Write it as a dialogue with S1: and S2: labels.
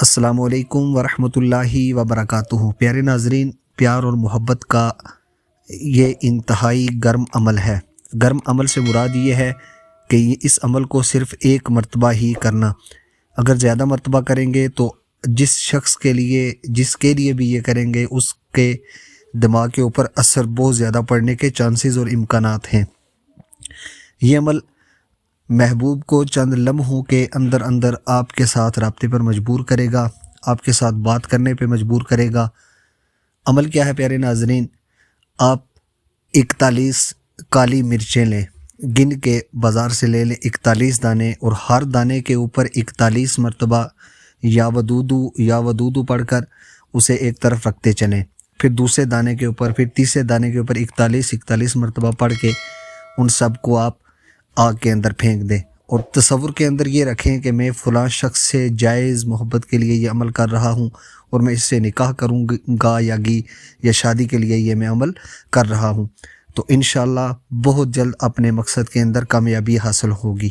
S1: السلام علیکم ورحمۃ اللہ وبرکاتہ۔ پیارے ناظرین، پیار اور محبت کا یہ انتہائی گرم عمل ہے۔ گرم عمل سے مراد یہ ہے کہ اس عمل کو صرف ایک مرتبہ ہی کرنا۔ اگر زیادہ مرتبہ کریں گے تو جس کے لیے بھی یہ کریں گے اس کے دماغ کے اوپر اثر بہت زیادہ پڑنے کے چانسز اور امکانات ہیں۔ یہ عمل محبوب کو چند لمحوں کے اندر آپ کے ساتھ رابطے پر مجبور کرے گا، آپ کے ساتھ بات کرنے پہ مجبور کرے گا۔ عمل کیا ہے پیارے ناظرین؟ آپ 41 کالی مرچیں لیں، گن کے بازار سے لے لیں 41 دانے، اور ہر دانے کے اوپر 41 مرتبہ یا ودودو پڑھ کر اسے ایک طرف رکھتے چلیں۔ پھر دوسرے دانے کے اوپر، پھر تیسرے دانے کے اوپر 41 مرتبہ پڑھ کے ان سب کو آپ آگ کے اندر پھینک دیں، اور تصور کے اندر یہ رکھیں کہ میں فلاں شخص سے جائز محبت کے لیے یہ عمل کر رہا ہوں، اور میں اس سے نکاح کروں گا یا شادی کے لیے یہ میں عمل کر رہا ہوں۔ تو انشاءاللہ بہت جلد اپنے مقصد کے اندر کامیابی حاصل ہوگی۔